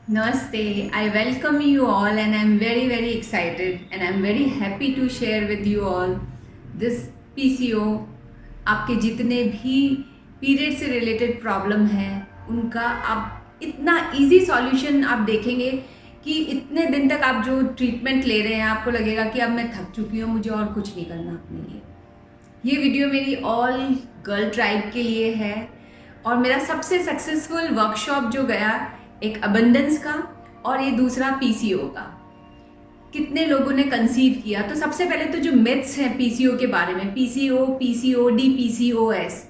Namaste. I welcome you all, and I'm very excited and I'm very happy to share with you all this PCO. आपके जितने भी period से related problem है उनका आप इतना इजी सॉल्यूशन आप देखेंगे कि इतने दिन तक आप जो ट्रीटमेंट ले रहे हैं आपको लगेगा कि अब मैं थक चुकी हूँ, मुझे और कुछ नहीं करना अपने लिए। ये वीडियो मेरी ऑल गर्ल ट्राइब के लिए है और मेरा सबसे सक्सेसफुल वर्कशॉप जो गया, एक अबंडेंस का और ये दूसरा पीसीओ का। कितने लोगों ने कंसीव किया? तो सबसे पहले तो जो मिथ्स हैं पीसीओ के बारे में, पीसीओ, पीसीओडी, पीसीओएस,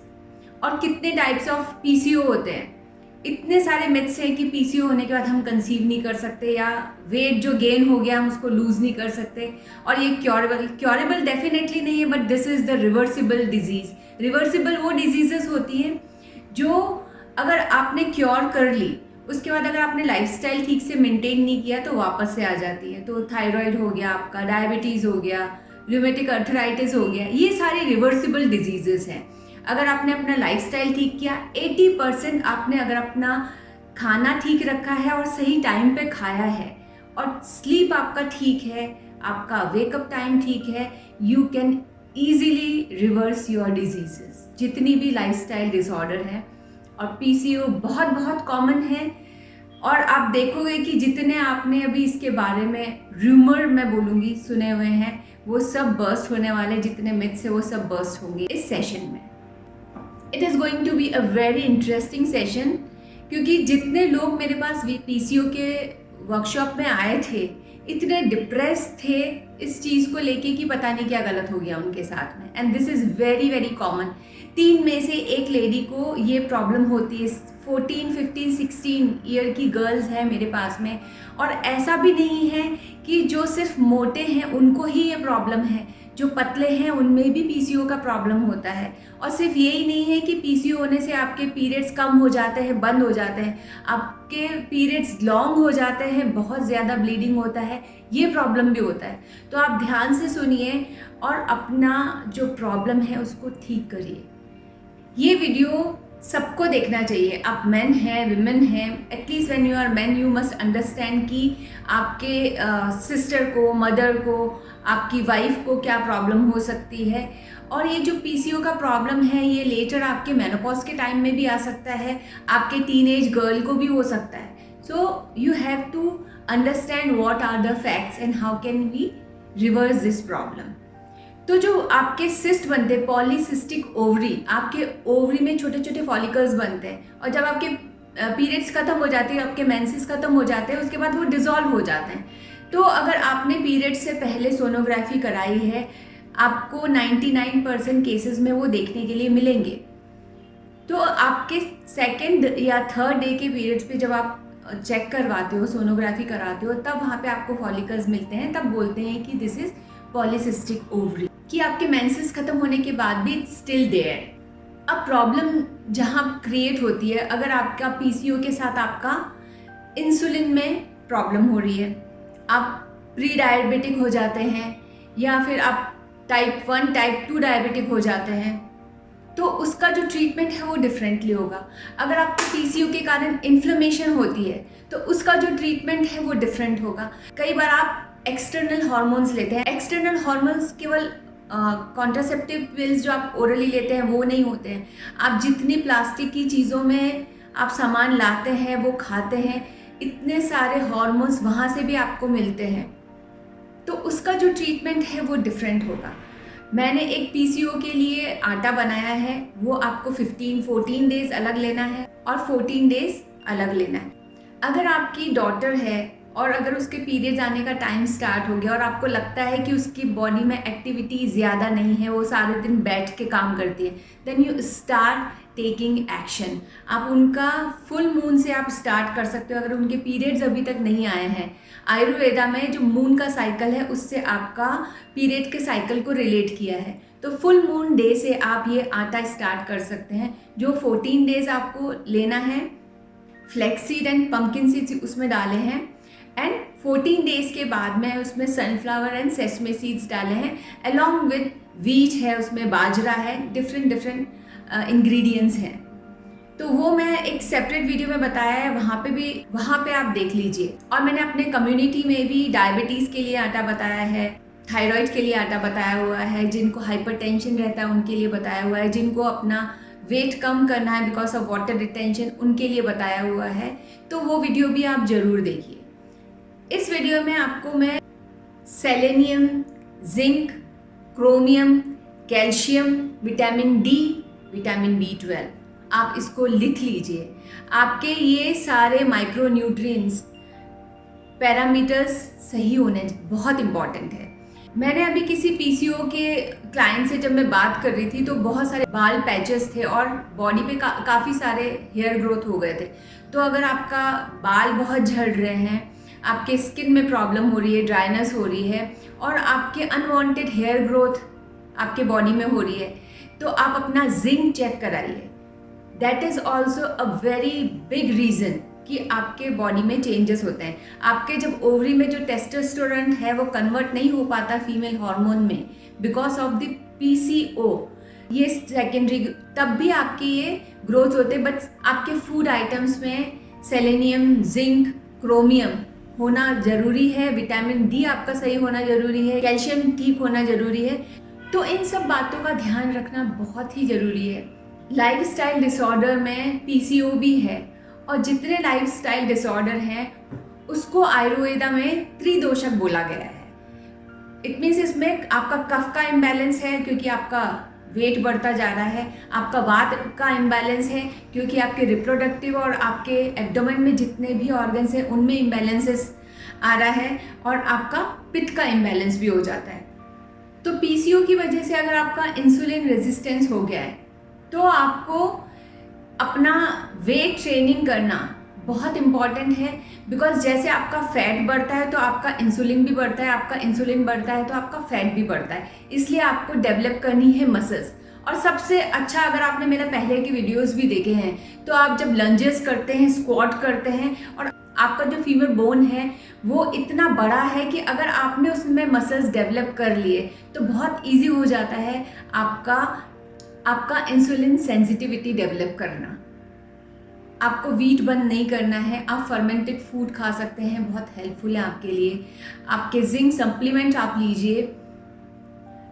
और कितने टाइप्स ऑफ पीसीओ होते हैं। इतने सारे मिथ्स हैं कि पीसीओ होने के बाद हम कंसीव नहीं कर सकते, या वेट जो गेन हो गया हम उसको लूज नहीं कर सकते, और ये क्योरेबल डेफिनेटली नहीं है, but this is the reversible disease. Reversible वो डिजीजेस होती हैं जो अगर आपने क्योर कर ली, उसके बाद अगर आपने लाइफस्टाइल ठीक से मेंटेन नहीं किया तो वापस से आ जाती है। तो थायराइड हो गया आपका, डायबिटीज़ हो गया, रूमेटिक अर्थराइटिस हो गया, ये सारे रिवर्सिबल डिजीजेस हैं। अगर आपने अपना लाइफस्टाइल ठीक किया, 80% आपने अगर अपना खाना ठीक रखा है और सही टाइम पे खाया है और स्लीप आपका ठीक है, आपका वेकअप टाइम ठीक है, you can easily reverse your diseases, जितनी भी लाइफस्टाइल डिसऑर्डर है। और पीसीओ बहुत कॉमन है, और आप देखोगे कि जितने आपने अभी इसके बारे में रूमर मैं बोलूँगी सुने हुए हैं, वो सब बर्स्ट होने वाले, जितने मिथ्स है वो सब बर्स्ट होंगे इस सेशन में। It is going to be a very interesting session, क्योंकि जितने लोग मेरे पास पीसीओ के वर्कशॉप में आए थे इतने डिप्रेस थे इस चीज़ को लेके कि पता नहीं क्या गलत हो गया उनके साथ में। And this is very common. 3 में से एक लेडी को ये प्रॉब्लम होती है। 14, 15, 16 ईयर की गर्ल्स हैं मेरे पास में, और ऐसा भी नहीं है कि जो सिर्फ मोटे हैं उनको ही ये प्रॉब्लम है, जो पतले हैं उनमें भी पीसीओ का प्रॉब्लम होता है। और सिर्फ यही नहीं है कि पीसीओ होने से आपके पीरियड्स कम हो जाते हैं, बंद हो जाते हैं, आपके पीरियड्स लॉन्ग हो जाते हैं, बहुत ज़्यादा ब्लीडिंग होता है, ये प्रॉब्लम भी होता है। तो आप ध्यान से सुनिए और अपना जो प्रॉब्लम है उसको ठीक करिए। ये वीडियो सबको देखना चाहिए। आप मेन हैं, विमेन हैं, at least when you are men you must understand कि आपके सिस्टर को, मदर को, आपकी वाइफ को क्या प्रॉब्लम हो सकती है। और ये जो पीसीओ का प्रॉब्लम है ये लेटर आपके मेनोपॉज के टाइम में भी आ सकता है, आपके टीनेज गर्ल को भी हो सकता है। So you have to understand what are the facts and how can we reverse this problem. तो जो आपके सिस्ट बनते हैं, पॉलीसिस्टिक ओवरी, आपके ओवरी में छोटे छोटे फॉलिकल्स बनते हैं, और जब आपके पीरियड्स खत्म हो जाती है, आपके मेंसेस खत्म हो जाते हैं, उसके बाद वो डिसॉल्व हो जाते हैं। तो अगर आपने पीरियड से पहले सोनोग्राफी कराई है, आपको 99% केसेस में वो देखने के लिए मिलेंगे। तो आपके सेकेंड या थर्ड डे के पीरियड्स पे जब आप चेक करवाते हो, सोनोग्राफी कराते हो, तब वहाँ पे आपको फॉलिकल्स मिलते हैं, तब बोलते हैं कि दिस इज पॉलीसिस्टिक ओवरी, कि आपके मेंसेस खत्म होने के बाद भी स्टिल देयर। अब प्रॉब्लम जहाँ क्रिएट होती है, अगर आपका पीसीओ के साथ आपका इंसुलिन में प्रॉब्लम हो रही है, आप प्री डायबिटिक हो जाते हैं, या फिर आप टाइप 1 टाइप 2 डायबिटिक हो जाते हैं, तो उसका जो ट्रीटमेंट है वो डिफरेंटली होगा। अगर आपको पीसीओ के कारण इन्फ्लेमेशन होती है तो उसका जो ट्रीटमेंट है वो डिफरेंट होगा। कई बार आप एक्सटर्नल हार्मोन्स लेते हैं। एक्सटर्नल हार्मोन्स केवल कॉन्ट्रासेप्टिव पिल्स जो आप ओरली लेते हैं वो नहीं होते हैं। आप जितनी प्लास्टिक की चीज़ों में आप सामान लाते हैं, वो खाते हैं, इतने सारे हार्मोन्स वहाँ से भी आपको मिलते हैं, तो उसका जो ट्रीटमेंट है वो डिफरेंट होगा। मैंने एक पीसीओ के लिए आटा बनाया है, वो आपको 14 डेज अलग लेना है और 14 डेज अलग लेना है। अगर आपकी डॉटर है और अगर उसके पीरियड्स आने का टाइम स्टार्ट हो गया और आपको लगता है कि उसकी बॉडी में एक्टिविटी ज़्यादा नहीं है, वो सारे दिन बैठ के काम करती है, then you start taking action. आप उनका फुल मून से आप स्टार्ट कर सकते हो, अगर उनके पीरियड्स अभी तक नहीं आए हैं। आयुर्वेदा में जो मून का साइकिल है उससे आपका पीरियड के साइकिल को रिलेट किया है। तो फुल मून डे से आप ये आटा स्टार्ट कर सकते हैं, जो 14 डेज आपको लेना है। Flax seed and pumpkin seeds उसमें डाले हैं, एंड 14 डेज के बाद में उसमें सनफ्लावर एंड सेसमे सीड्स डाले हैं, अलॉन्ग विद व्हीट है, उसमें बाजरा है, डिफरेंट इंग्रेडिएंट्स हैं। तो वो मैं एक सेपरेट वीडियो में बताया है, वहाँ पे आप देख लीजिए। और मैंने अपने कम्युनिटी में भी डायबिटीज़ के लिए आटा बताया है, थायराइड के लिए आटा बताया हुआ है, जिनको हाइपरटेंशन रहता है उनके लिए बताया हुआ है, जिनको अपना वेट कम करना है बिकॉज ऑफ वाटर रिटेंशन उनके लिए बताया हुआ है। तो वो वीडियो भी आप ज़रूर देखिए। इस वीडियो में आपको मैं selenium, zinc, chromium, calcium, vitamin D, vitamin B12, आप इसको लिख लीजिए। आपके ये सारे माइक्रो न्यूट्रिएंट्स पैरामीटर्स सही होने बहुत इम्पॉर्टेंट है। मैंने अभी किसी पीसीओ के क्लाइंट से जब मैं बात कर रही थी तो बहुत सारे बाल पैचेस थे और बॉडी पे काफ़ी सारे हेयर ग्रोथ हो गए थे। तो अगर आपका बाल बहुत झड़ रहे हैं, आपके स्किन में प्रॉब्लम हो रही है, ड्राइनेस हो रही है और आपके अनवांटेड हेयर ग्रोथ आपके बॉडी में हो रही है, तो आप अपना जिंक चेक कराइए। That is also a very big reason कि आपके बॉडी में चेंजेस होते हैं। आपके जब ओवरी में जो टेस्टोस्टेरोन है वो कन्वर्ट नहीं हो पाता फीमेल हार्मोन में बिकॉज ऑफ द PCO, ये सेकेंडरी, तब भी आपके ये ग्रोथ होते। बट आपके फूड आइटम्स में सेलेनियम, जिंक, क्रोमियम होना ज़रूरी है, विटामिन डी आपका सही होना ज़रूरी है, कैल्शियम ठीक होना ज़रूरी है। तो इन सब बातों का ध्यान रखना बहुत ही ज़रूरी है। लाइफस्टाइल डिसऑर्डर में PCO भी है और जितने लाइफस्टाइल डिसऑर्डर हैं उसको आयुर्वेदा में त्रिदोषक बोला गया है। इट मीन्स इसमें आपका कफ का इम्बैलेंस है क्योंकि आपका वेट बढ़ता जा रहा है, आपका वात का इम्बैलेंस है क्योंकि आपके रिप्रोडक्टिव और आपके एब्डोमेन में जितने भी ऑर्गन्स हैं उनमें इम्बैलेंसेस आ रहा है, और आपका पित्त का इम्बैलेंस भी हो जाता है। तो PCO की वजह से अगर आपका इंसुलिन रेजिस्टेंस हो गया है तो आपको अपना वेट ट्रेनिंग करना बहुत इम्पॉर्टेंट है। बिकॉज जैसे आपका फैट बढ़ता है तो आपका इंसुलिन भी बढ़ता है, आपका इंसुलिन बढ़ता है तो आपका फैट भी बढ़ता है। इसलिए आपको डेवलप करनी है मसल्स। और सबसे अच्छा, अगर आपने मेरे पहले के वीडियोस भी देखे हैं तो आप जब लंजेस करते हैं, स्क्वाट करते हैं और आपका जो फीमर बोन है वो इतना बड़ा है कि अगर आपने उसमें मसल्स डेवलप कर लिए तो बहुत ईजी हो जाता है आपका इंसुलिन सेंसिटिविटी डेवलप करना। आपको वीट बंद नहीं करना है, आप फर्मेंटेड फूड खा सकते हैं, बहुत हेल्पफुल है आपके लिए। आपके जिंक सप्लीमेंट आप लीजिए,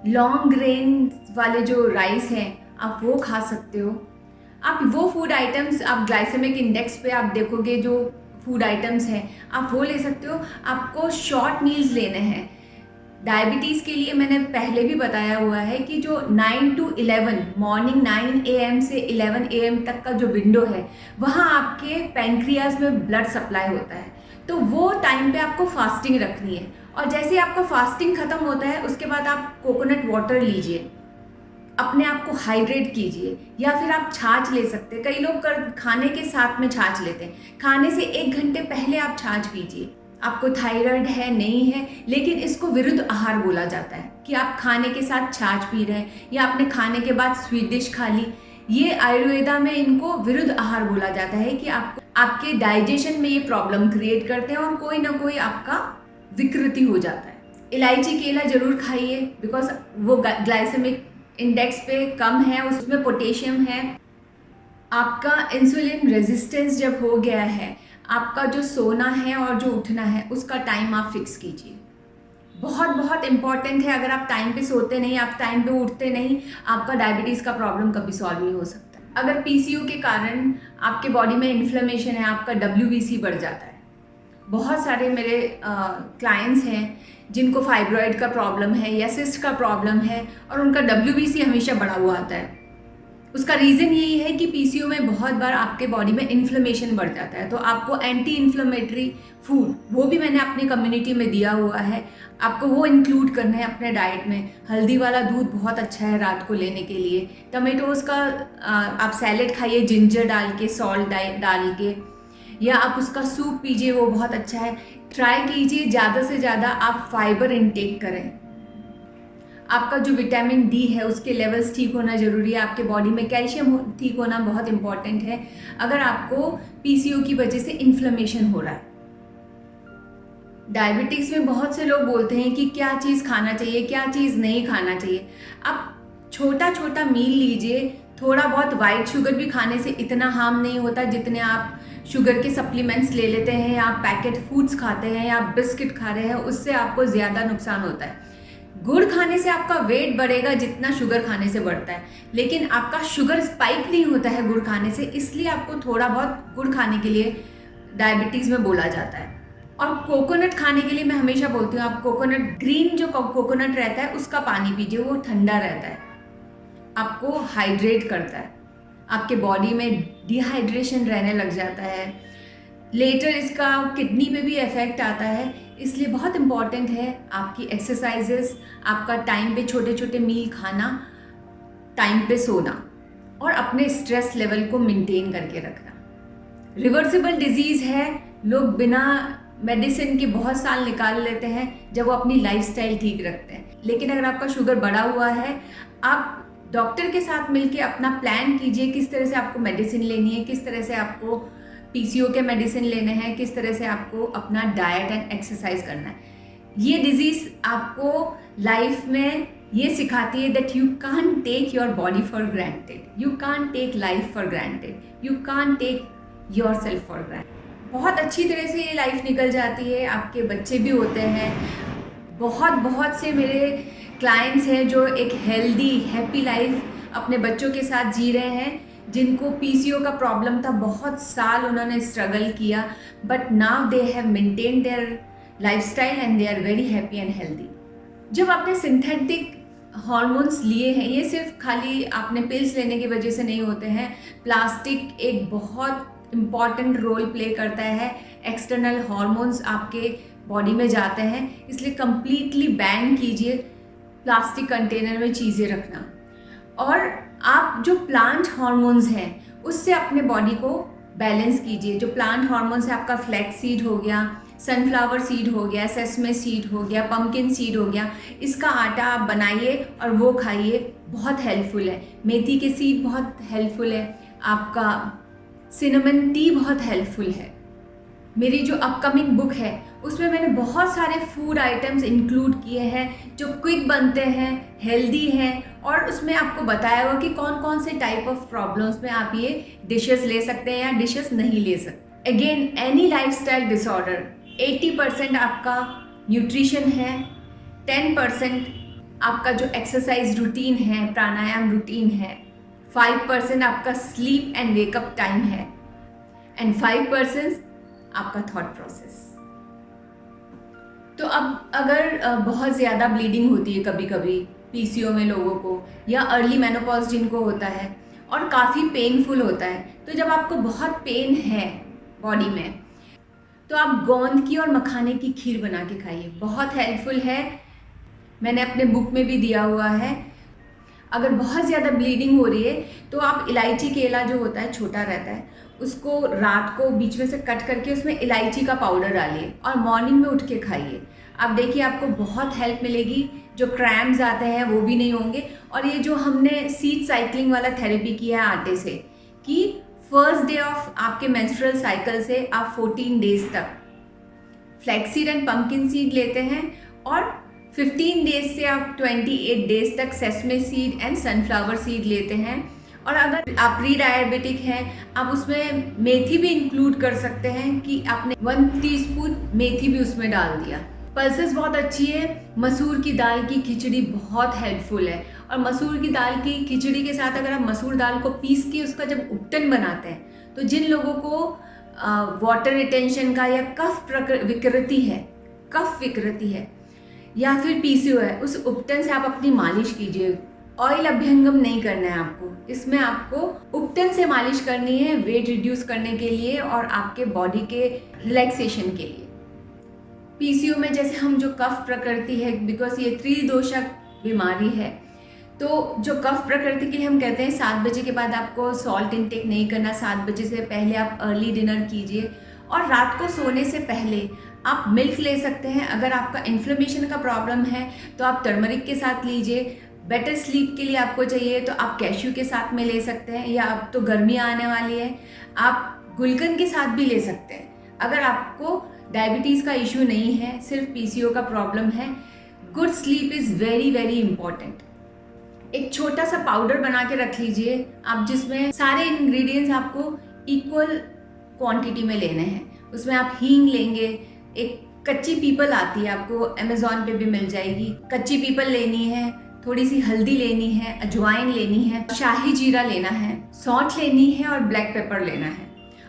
लॉन्ग ग्रेन वाले जो राइस हैं आप वो खा सकते हो। आप वो फूड आइटम्स, आप ग्लाइसेमिक इंडेक्स पे आप देखोगे जो फूड आइटम्स हैं आप वो ले सकते हो। आपको शॉर्ट मील्स लेने हैं। डायबिटीज़ के लिए मैंने पहले भी बताया हुआ है कि जो 9 to 11 मॉर्निंग 9 AM से 11 AM तक का जो विंडो है वहाँ आपके पैंक्रियाज में ब्लड सप्लाई होता है। तो वो टाइम पे आपको फास्टिंग रखनी है और जैसे ही आपका फास्टिंग ख़त्म होता है उसके बाद आप कोकोनट वाटर लीजिए, अपने आप को हाइड्रेट कीजिए, या फिर आप छाछ ले सकते हैं। कई लोग खाने के साथ में छाछ लेते हैं, खाने से 1 घंटे पहले आप छाछ पीजिए। आपको थायराइड है नहीं है, लेकिन इसको विरुद्ध आहार बोला जाता है कि आप खाने के साथ छाछ पी रहे हैं या आपने खाने के बाद स्वीट डिश खा ली। ये आयुर्वेदा में इनको विरुद्ध आहार बोला जाता है कि आपके डाइजेशन में ये प्रॉब्लम क्रिएट करते हैं और कोई ना कोई आपका विकृति हो जाता है। इलायची केला जरूर खाइए बिकॉज वो ग्लाइसेमिक इंडेक्स पे कम है, उसमें पोटेशियम है। आपका इंसुलिन रेजिस्टेंस जब हो गया है, आपका जो सोना है और जो उठना है उसका टाइम आप फिक्स कीजिए। बहुत बहुत इम्पॉर्टेंट है। अगर आप टाइम पे सोते नहीं, आप टाइम पे उठते नहीं, आपका डायबिटीज़ का प्रॉब्लम कभी सॉल्व नहीं हो सकता। अगर PCO के कारण आपके बॉडी में इन्फ्लेमेशन है, आपका WBC बढ़ जाता है। बहुत सारे मेरे क्लाइंट्स हैं जिनको फाइब्रॉइड का प्रॉब्लम है या सिस्ट का प्रॉब्लम है और उनका WBC हमेशा बढ़ा हुआ आता है। उसका रीज़न यही है कि PCO में बहुत बार आपके बॉडी में इन्फ्लेमेशन बढ़ जाता है। तो आपको एंटी इन्फ्लेमेटरी फूड, वो भी मैंने अपनी कम्युनिटी में दिया हुआ है, आपको वो इंक्लूड करना है अपने डाइट में। हल्दी वाला दूध बहुत अच्छा है रात को लेने के लिए। टमेटोज़ का आप सैलेड खाइए जिंजर डाल के, सॉल्ट डाल के, या आप उसका सूप पीजिए, वो बहुत अच्छा है। ट्राई कीजिए ज़्यादा से ज़्यादा आप फाइबर इनटेक करें। आपका जो विटामिन D है उसके लेवल्स ठीक होना ज़रूरी है। आपके बॉडी में कैल्शियम ठीक होना बहुत इम्पॉर्टेंट है अगर आपको PCO की वजह से इन्फ्लेमेशन हो रहा है। डायबिटीज़ में बहुत से लोग बोलते हैं कि क्या चीज़ खाना चाहिए, क्या चीज़ नहीं खाना चाहिए। आप छोटा छोटा मील लीजिए थोड़ा बहुत वाइट शुगर भी खाने से इतना हार्म नहीं होता जितने आप शुगर के सप्लीमेंट्स ले लेते हैं या आप पैकेट फूड्स खाते हैं या आप बिस्किट खा रहे हैं, उससे आपको ज़्यादा नुकसान होता है। गुड़ खाने से आपका वेट बढ़ेगा जितना शुगर खाने से बढ़ता है, लेकिन आपका शुगर स्पाइक नहीं होता है गुड़ खाने से, इसलिए आपको थोड़ा बहुत गुड़ खाने के लिए डायबिटीज़ में बोला जाता है। और कोकोनट खाने के लिए मैं हमेशा बोलती हूँ, आप कोकोनट ग्रीन जो कोकोनट रहता है उसका पानी पीजिए, वो ठंडा रहता है, आपको हाइड्रेट करता है, आपके बॉडी में डिहाइड्रेशन रहने लग जाता है, लेटर इसका किडनी पे भी इफेक्ट आता है। इसलिए बहुत इम्पॉर्टेंट है आपकी एक्सरसाइजेस, आपका टाइम पे छोटे छोटे मील खाना, टाइम पे सोना और अपने स्ट्रेस लेवल को मेंटेन करके रखना। रिवर्सिबल डिजीज़ है, लोग बिना मेडिसिन के बहुत साल निकाल लेते हैं जब वो अपनी लाइफस्टाइल ठीक रखते हैं। लेकिन अगर आपका शुगर बढ़ा हुआ है, आप डॉक्टर के साथ मिलके अपना प्लान कीजिए, किस तरह से आपको मेडिसिन लेनी है, किस तरह से आपको पीसीओ के मेडिसिन लेने हैं, किस तरह से आपको अपना डाइट एंड एक्सरसाइज करना है। ये डिजीज़ आपको लाइफ में ये सिखाती है that you can't take your body for granted, you can't take life for granted, you can't take your self for granted. बहुत अच्छी तरह से ये लाइफ निकल जाती है, आपके बच्चे भी होते हैं। बहुत से मेरे क्लाइंट्स हैं जो एक हेल्दी हैप्पी लाइफ अपने बच्चों के साथ जी रहे हैं, जिनको पीसीओ का प्रॉब्लम था, बहुत साल उन्होंने स्ट्रगल किया, but now they have maintain their lifestyle and they are very happy and healthy. जब आपने सिंथेटिक हार्मोन्स लिए हैं, ये सिर्फ खाली आपने पिल्स लेने की वजह से नहीं होते हैं। प्लास्टिक एक बहुत इम्पॉर्टेंट रोल प्ले करता है, एक्सटर्नल हार्मोन्स आपके बॉडी में जाते हैं, इसलिए कंप्लीटली बैन कीजिए प्लास्टिक कंटेनर में चीज़ें रखना। और आप जो प्लांट हार्मोन्स हैं उससे अपने बॉडी को बैलेंस कीजिए। जो प्लांट हार्मोन्स है, आपका फ्लैक्स सीड हो गया, सनफ्लावर सीड हो गया, सेसमे सीड हो गया, पम्पकिन सीड हो गया, इसका आटा आप बनाइए और वो खाइए, बहुत हेल्पफुल है। मेथी के सीड बहुत हेल्पफुल है, आपका सिनेमन टी बहुत हेल्पफुल है। मेरी जो अपकमिंग बुक है उसमें मैंने बहुत सारे फूड आइटम्स इंक्लूड किए हैं जो क्विक बनते हैं, हेल्दी हैं, और उसमें आपको बताया हुआ कि कौन कौन से टाइप ऑफ प्रॉब्लम्स में आप ये डिशेस ले सकते हैं या डिशेस नहीं ले सकते। अगेन, एनी लाइफस्टाइल डिसऑर्डर 80% आपका न्यूट्रिशन है, 10% आपका जो एक्सरसाइज रूटीन है, प्राणायाम रूटीन है, 5% आपका स्लीप एंड वेकअप टाइम है, एंड 5% आपका थॉट प्रोसेस। तो अब अगर बहुत ज़्यादा ब्लीडिंग होती है कभी कभी पीसीओ में लोगों को, या अर्ली मेनोपॉज जिनको होता है और काफ़ी पेनफुल होता है, तो जब आपको बहुत पेन है बॉडी में, तो आप गोंद की और मखाने की खीर बना के खाइए, बहुत हेल्पफुल है। मैंने अपने बुक में भी दिया हुआ है। अगर बहुत ज़्यादा ब्लीडिंग हो रही है तो आप इलायची केला जो होता है, छोटा रहता है, उसको रात को बीच में से कट करके उसमें इलायची का पाउडर डालिए और मॉर्निंग में उठ के खाइए। आप देखिए आपको बहुत हेल्प मिलेगी, जो क्रैम्स आते हैं वो भी नहीं होंगे। और ये जो हमने सीड साइक्लिंग वाला थेरेपी किया है आटे से, कि फर्स्ट डे ऑफ आपके मेंस्ट्रुअल साइकिल से आप 14 डेज तक फ्लैक्सीड एंड पम्पकिन सीड लेते हैं, और 15 डेज से आप 28 डेज तक sesame seed and sunflower seed लेते हैं। और अगर आप प्री डायबिटिक हैं, आप उसमें मेथी भी इंक्लूड कर सकते हैं कि आपने 1 टीस्पून मेथी भी उसमें डाल दिया। पल्सेस बहुत अच्छी है। मसूर की दाल की खिचड़ी बहुत हेल्पफुल है, और मसूर की दाल की खिचड़ी के साथ अगर आप मसूर दाल को पीस के उसका जब उपटन बनाते हैं, तो जिन लोगों को वाटर रिटेंशन का या कफ विकृति है या फिर पीसीओ है, उस उपटन से आप अपनी मालिश कीजिए। ऑयल अभ्यंगम नहीं करना है आपको, इसमें आपको उपटन से मालिश करनी है वेट रिड्यूस करने के लिए और आपके बॉडी के रिलैक्सेशन के लिए। पीसीओ में जैसे हम जो कफ प्रकृति है, बिकॉज ये त्रिदोषक बीमारी है, तो जो कफ प्रकृति के लिए हम कहते हैं 7 बजे के बाद आपको सॉल्ट इनटेक नहीं करना, 7 बजे से पहले आप अर्ली डिनर कीजिए, और रात को सोने से पहले आप मिल्क ले सकते हैं। अगर आपका इन्फ्लेमेशन का प्रॉब्लम है तो आप टर्मरिक के साथ लीजिए। बेटर स्लीप के लिए आपको चाहिए तो आप कैश्यू के साथ में ले सकते हैं, या अब तो गर्मियाँ आने वाली है, आप गुलकंद के साथ भी ले सकते हैं। अगर आपको डायबिटीज़ का इशू नहीं है, सिर्फ पीसीओ का प्रॉब्लम है, good sleep is very very important. एक छोटा सा पाउडर बना के रख लीजिए आप, जिसमें सारे इंग्रेडिएंट्स आपको इक्वल क्वांटिटी में लेने हैं। उसमें आप हींग लेंगे, एक कच्ची पीपल आती है, आपको अमेज़ॉन पे भी मिल जाएगी, कच्ची पीपल लेनी है, थोड़ी सी हल्दी लेनी है, अजवाइन लेनी है, शाही जीरा लेना है, सौंठ लेनी है और ब्लैक पेपर लेना है,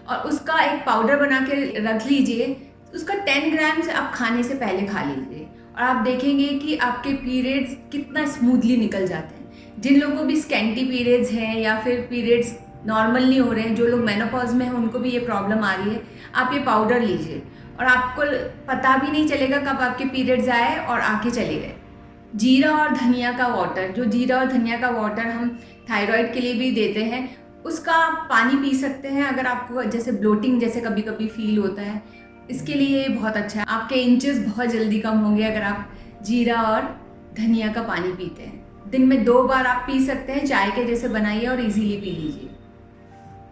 और उसका एक पाउडर बना के रख लीजिए। उसका 10 ग्राम्स आप खाने से पहले खा लीजिए और आप देखेंगे कि आपके पीरियड्स कितना स्मूथली निकल जाते हैं। जिन लोगों को भी स्कैंटी पीरियड्स हैं या फिर पीरियड्स नॉर्मल नहीं हो रहे हैं, जो लोग मेनोपॉज में हैं उनको भी ये प्रॉब्लम आ रही है, आप ये पाउडर लीजिए और आपको पता भी नहीं चलेगा कब आपके पीरियड्स आए और आके चले गए। जीरा और धनिया का वाटर, जो जीरा और धनिया का वाटर हम थायराइड के लिए भी देते हैं, उसका पानी पी सकते हैं अगर आपको जैसे ब्लोटिंग जैसे कभी कभी फील होता है। इसके लिए ये बहुत अच्छा है, आपके इंचेस बहुत जल्दी कम होंगे अगर आप जीरा और धनिया का पानी पीते हैं। दिन में 2 बार आप पी सकते हैं, चाय के जैसे बनाइए और इजीली पी लीजिए।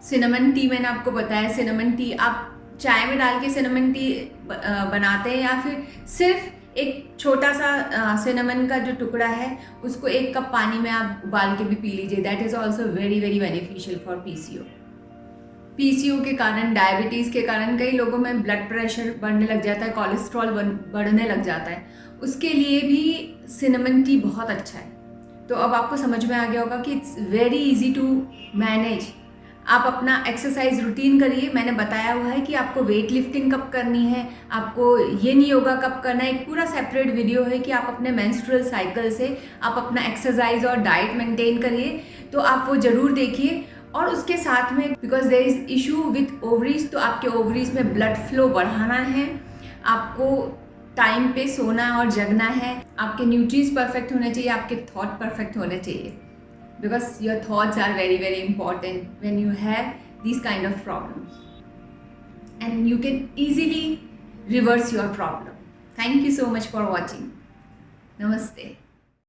सिनेमन टी मैंने आपको बताया, सिनेमन टी आप चाय में डाल के सिनेमन टी बनाते हैं या फिर सिर्फ एक छोटा सा सिनेमन का जो टुकड़ा है उसको 1 कप पानी में आप उबाल के भी पी लीजिए। That is also very very beneficial for PCO. PCO के कारण, डायबिटीज़ के कारण कई लोगों में ब्लड प्रेशर बढ़ने लग जाता है, कोलेस्ट्रॉल बढ़ने लग जाता है, उसके लिए भी सिनेमन टी बहुत अच्छा है। तो अब आपको समझ में आ गया होगा कि it's very easy to manage. आप अपना एक्सरसाइज रूटीन करिए, मैंने बताया हुआ है कि आपको वेट लिफ्टिंग कब करनी है, आपको ये नहीं होगा कब करना है। एक पूरा सेपरेट वीडियो है कि आप अपने मेंस्ट्रुअल साइकिल से आप अपना एक्सरसाइज और डाइट मेंटेन करिए, तो आप वो ज़रूर देखिए। और उसके साथ में because there is issue with ovaries, तो आपके ओवरीज में ब्लड फ्लो बढ़ाना है, आपको टाइम पे सोना और जगना है, आपके न्यूट्रीज परफेक्ट होने चाहिए, आपके थॉट परफेक्ट होने चाहिए, because your thoughts are very very important when you have these kind of problems, and you can easily reverse your problem. Thank you so much for watching. Namaste.